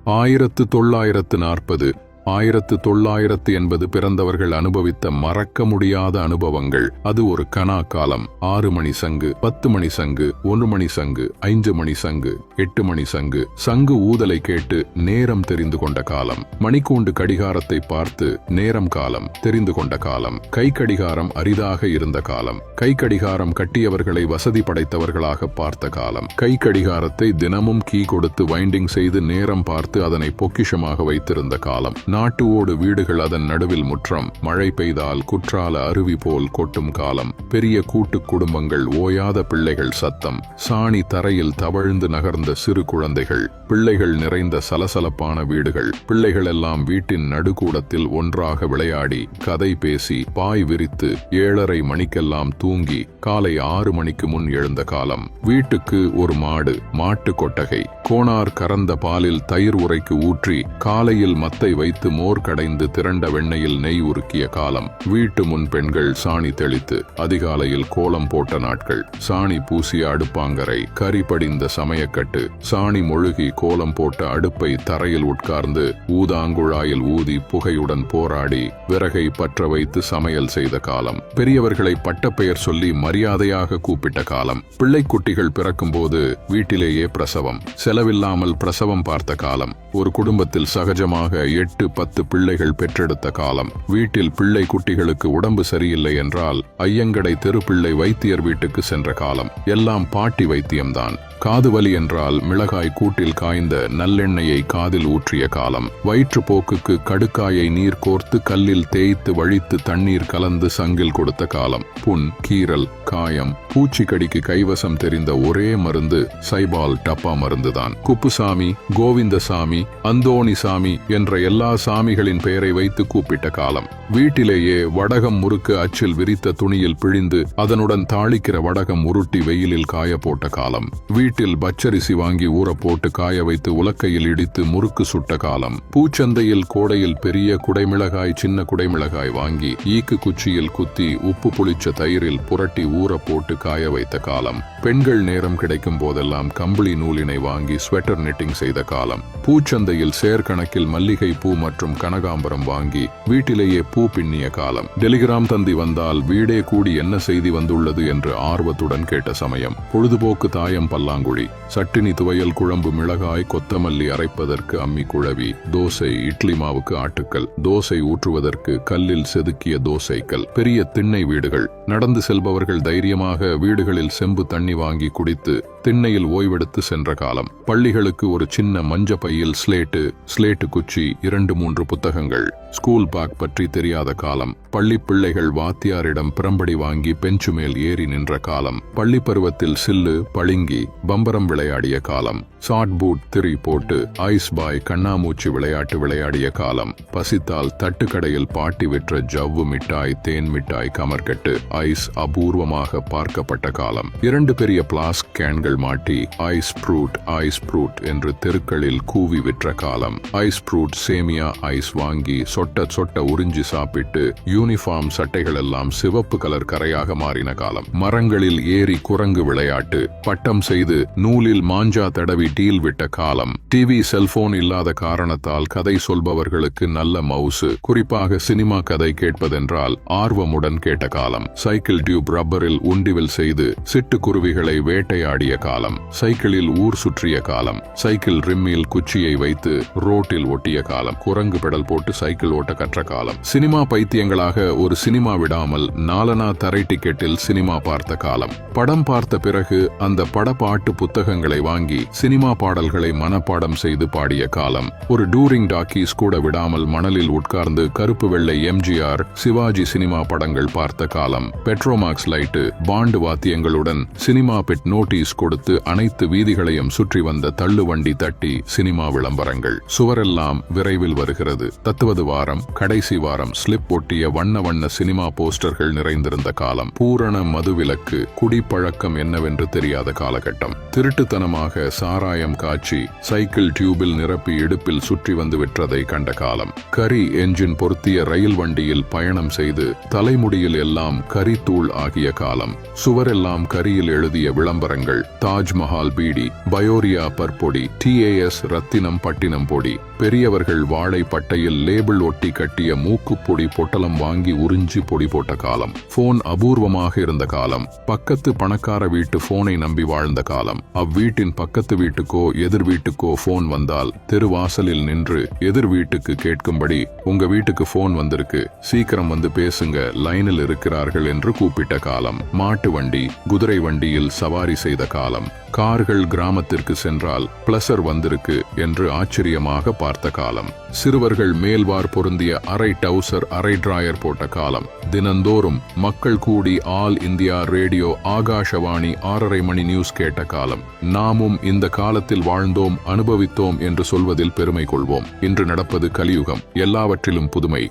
1940 1980 பிறந்தவர்கள் அனுபவித்த மறக்க முடியாத அனுபவங்கள். அது ஒரு கனா காலம். 6 மணி சங்கு, 10 மணி சங்கு, 1 மணி சங்கு, 5 மணி சங்கு, 8 மணி சங்கு. சங்கு ஊதலை கேட்டு நேரம் தெரிந்து கொண்ட காலம். மணிக்கூண்டு கடிகாரத்தை பார்த்து நேரம் காலம் தெரிந்து கொண்ட காலம். கை கடிகாரம் அரிதாக இருந்த காலம். கை கடிகாரம் கட்டியவர்களை வசதி படைத்தவர்களாக பார்த்த காலம். கை கடிகாரத்தை தினமும் கீ கொடுத்து வைண்டிங் செய்து நேரம் பார்த்து அதனை பொக்கிஷமாக வைத்திருந்த காலம். நாட்டு ஓடு வீடுகள், அதன் நடுவில் முற்றம். மழை பெய்தால் குற்றால அருவி போல் கொட்டும் காலம். பெரிய கூட்டு குடும்பங்கள், ஓயாத பிள்ளைகள் சத்தம். சாணி தரையில் தவழ்ந்து நகர்ந்த சிறு குழந்தைகள். பிள்ளைகள் நிறைந்த சலசலப்பான வீடுகள். பிள்ளைகள் எல்லாம் வீட்டின் நடுக்கூடத்தில் ஒன்றாக விளையாடி கதை பேசி பாய் விரித்து 7:30 மணிக்கெல்லாம் தூங்கி காலை 6 மணிக்கு முன் எழுந்த காலம். வீட்டுக்கு ஒரு மாடு, மாட்டு கொட்டகை. கோணார் கறந்த பாலில் தயிர் உரைக்கு ஊற்றி காலையில் மத்தை வைத்து மோர் கடைந்து திரண்ட வெண்ணையில் நெய் உருக்கிய காலம். வீட்டு முன் பெண்கள் சாணி தெளித்து அதிகாலையில் கோலம் போட்ட நாட்கள். சாணி பூசிய அடுப்பாங்கரை, கரி படிந்த சமயக்கட்டு. சாணி மொழுகி கோலம் போட்ட அடுப்பை தரையில் உட்கார்ந்து ஊதாங்குழாயில் ஊதி புகையுடன் போராடி விறகை பற்ற வைத்து சமையல் செய்த காலம். பெரியவர்களை பட்டப்பெயர் சொல்லி மரியாதையாக கூப்பிட்ட காலம். பிள்ளைக்குட்டிகள் பிறக்கும்போது வீட்டிலேயே பிரசவம். செலவில்லாமல் பிரசவம் பார்த்த காலம். ஒரு குடும்பத்தில் சகஜமாக 8-10 பிள்ளைகள் பெற்றெடுத்த காலம். வீட்டில் பிள்ளை குட்டிகளுக்கு உடம்பு சரியில்லை என்றால் ஐயங்கடை தெருப்பிள்ளை வைத்தியர் வீட்டுக்கு சென்ற காலம். எல்லாம் பாட்டி வைத்தியம்தான். காது வலி என்றால் மிளகாய் கூட்டில் காய்ந்த நல்லெண்ணெயை காதில் ஊற்றிய காலம். வயிற்றுப்போக்குக்கு கடுக்காயை நீர் கோர்த்து கல்லில் தேய்த்து வழித்து தண்ணீர் கலந்து சங்கில் கொடுத்த காலம். புண், கீரல், காயம், பூச்சிக்கடிக்கு கைவசம் தெரிந்த ஒரே மருந்து சைபால் டப்பா மருந்துதான். குப்புசாமி, கோவிந்தசாமி, அந்தோணிசாமி என்ற எல்லா சாமிகளின் பெயரை வைத்து கூப்பிட்ட காலம். வீட்டிலேயே வடகம் முறுக்கு அச்சில் விரித்த துணியில் பிழிந்து அதனுடன் தாளிக்கிற வடகம் உருட்டி வெயிலில் காய போட்ட காலம். வீட்டில் பச்சரிசி வாங்கி ஊற போட்டு காய வைத்து உலக்கையில் இடித்து முறுக்கு சுட்ட காலம். பூச்சந்தையில் கோடையில் பெரிய குடைமிளகாய், சின்ன குடைமிளகாய் வாங்கி ஈக்கு குச்சியில் குத்தி உப்பு புளிச்ச தயிரில் புரட்டி ஊற போட்டு காய வைத்த காலம். பெண்கள் நேரம் கிடைக்கும் போதெல்லாம் கம்பளி நூலினை வாங்கி ஸ்வெட்டர் நிட்டிங் செய்த காலம். பூச்சந்தையில் சேர்கணக்கில் மல்லிகை பூ மற்றும் கனகாம்பரம் வாங்கி வீட்டிலேயே பூ பின்னிய காலம். டெலிகிராம் தந்தி வந்தால் வீடே கூடி என்ன செய்தி வந்துள்ளது என்று ஆர்வத்துடன் கேட்ட சமயம். பொழுதுபோக்கு தாயம் பல்லாங்குழி. சட்டினி, துவையல், குழம்பு, மிளகாய், கொத்தமல்லி அரைப்பதற்கு அம்மி குழவி. தோசை, இட்லி மாவுக்கு ஆட்டுக்கல். தோசை ஊற்றுவதற்கு கல்லில் செதுக்கிய தோசைக்கல். பெரிய திண்ணை வீடுகள். நடந்து செல்பவர்கள் தைரியமாக வீடுகளில் செம்பு தண்ணி வாங்கி குடித்து திண்ணையில் ஓய்வெடுத்து சென்ற காலம். பள்ளிகளுக்கு ஒரு சின்ன மஞ்ச பையில் ஸ்லேட்டு குச்சி, 2-3 புத்தகங்கள். ஸ்கூல் பேக் பற்றி தெரியாத காலம். பள்ளி பிள்ளைகள் வாத்தியாரிடம் பிரம்படி வாங்கி பெஞ்சு மேல் ஏறி நின்ற காலம். பள்ளி பருவத்தில் சில்லு, பளிங்கி, பம்பரம் விளையாடிய காலம். ஷார்ட் பூட், திரி போட்டு ஐஸ் பாய், கண்ணாமூச்சி விளையாட்டு விளையாடிய காலம். பசித்தால் தட்டுக்கடையில் பாட்டி விற்ற ஜவ்வு மிட்டாய், தேன் மிட்டாய், கமர்கட்டு, ஐஸ் அபூர்வமாக பார்க்கப்பட்ட காலம். 2 பெரிய பிளாஸ்க் கேன்கள் மாட்டி ஐஸ் ப்ரூட் என்று தெருக்களில் கூவி விற்ற காலம். ஐஸ் ப்ரூட், சேமியா ஐஸ் வாங்கி சொட்ட உறிஞ்சி சாப்பிட்டு யூனிஃபார்ம் சட்டைகள் எல்லாம் சிவப்பு கலர் கரையாக மாறின காலம். மரங்களில் ஏறி குரங்கு விளையாட்டு. பட்டம் செய்து நூலில் மாஞ்சா தடவி டீல் விட்ட காலம். டிவி, செல்போன் இல்லாத காரணத்தால் கதை சொல்பவர்களுக்கு நல்ல மவுசு. குறிப்பாக சினிமா கதை கேட்பதென்றால் ஆர்வமுடன் கேட்ட காலம். சைக்கிள் டியூப் ரப்பரில் உண்டிவில் செய்து சிட்டுக்குருவிகளை வேட்டையாடிய காலம். சைக்கிளில் ஊர் சுற்றிய காலம். சைக்கிள் ரிம்மில் குச்சியை வைத்து ரோட்டில் ஒட்டிய காலம். குரங்கு பெடல் போட்டு சைக்கிள் ஓட்ட கற்ற காலம். சினிமா பைத்தியங்களாக ஒரு சினிமா விடாமல் 4 தரை டிக்கெட்டில் சினிமா பார்த்த காலம். படம் பார்த்த பிறகு அந்த படப்பாட்டு புத்தகங்களை வாங்கி சினிமா பாடல்களை மனப்பாடம் செய்து பாடிய காலம். ஒரு டூரிங் டாக்கீஸ் கூட விடாமல் மணலில் உட்கார்ந்து கருப்பு வெள்ளை எம்ஜிஆர், சிவாஜி சினிமா படங்கள் பார்த்த காலம். பெட்ரோமாக்ஸ் லைட்டு, பாண்டு வாத்தியங்களுடன் சினிமா பெட் நோட்டீஸ் கொடுத்து அனைத்து வீதிகளையும் சுற்றி வந்த தள்ளுவண்டி தட்டி சினிமா விளம்பரங்கள். சுவரெல்லாம் விரைவில் வருகிறது. தத்துவது வாரம், கடைசி வாரம் ஸ்லிப் ஒட்டிய வண்ண சினிமா போஸ்டர்கள் நிறைந்திருந்த காலம். பூரண மதுவிலக்கு, குடிப்பழக்கம் என்னவென்று தெரியாத காலகட்டம். திருட்டுத்தனமாக சாராயம் காய்ச்சி சைக்கிள் டியூபில் நிரப்பி இடுப்பில் சுற்றி வந்து விற்றதை கண்ட காலம். கரி என்ஜின் பொருத்திய ரயில் வண்டியில் பயணம் செய்து தலைமுடியில் எல்லாம் கரித்தூள் ஆகிய காலம். சுவரெல்லாம் கரியில் எழுதிய விளம்பரங்கள். தாஜ்மஹால் பீடி, பயோரியா பற்பொடி, TAS ரத்தினம் பட்டினம் பொடி, பெரியவர்கள் வாழை பட்டையில் லேபிள் ஒட்டி கட்டிய மூக்குப்பொடி பொட்டலம் வாங்கி உறிஞ்சி பொடி போட்ட காலம். போன் அபூர்வமாக இருந்த காலம். பக்கத்து பணக்கார வீட்டு போனை நம்பி வாழ்ந்த காலம். அவ்வீட்டின் பக்கத்து வீட்டுக்கோ எதிர் வீட்டுக்கோ போன் வந்தால் தெருவாசலில் நின்று எதிர் வீட்டுக்கு கேட்கும்படி, உங்க வீட்டுக்கு போன் வந்திருக்கு, சீக்கிரம் வந்து பேசுங்க, லைனில் இருக்கிறார்கள் என்று கூப்பிட்ட காலம். மாட்டு வண்டி, குதிரை வண்டியில் சவாரி செய்த காலம். கார்கள் கிராமத்திற்கு சென்றால் பிளஸர் வந்திருக்கு என்று ஆச்சரியமாக பார்த்த காலம். சிறுவர்கள் மேல்வார் பொருந்திய அரை டவுசர் அரை டிராயர் போட்ட காலம். தினந்தோறும் மக்கள் கூடி ஆல் இந்தியா ரேடியோ ஆகாஷவாணி 6:30 மணி நியூஸ் கேட்ட காலம். நாமும் இந்த காலத்தில் வாழ்ந்தோம், அனுபவித்தோம் என்று சொல்வதில் பெருமை கொள்வோம். இன்று நடப்பது கலியுகம், எல்லாவற்றிலும் புதுமை.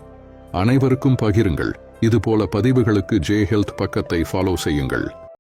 அனைவருக்கும் பகிருங்கள். இதுபோல பதிவுகளுக்கு ஜே ஹெல்த் பக்கத்தை ஃபாலோ செய்யுங்கள்.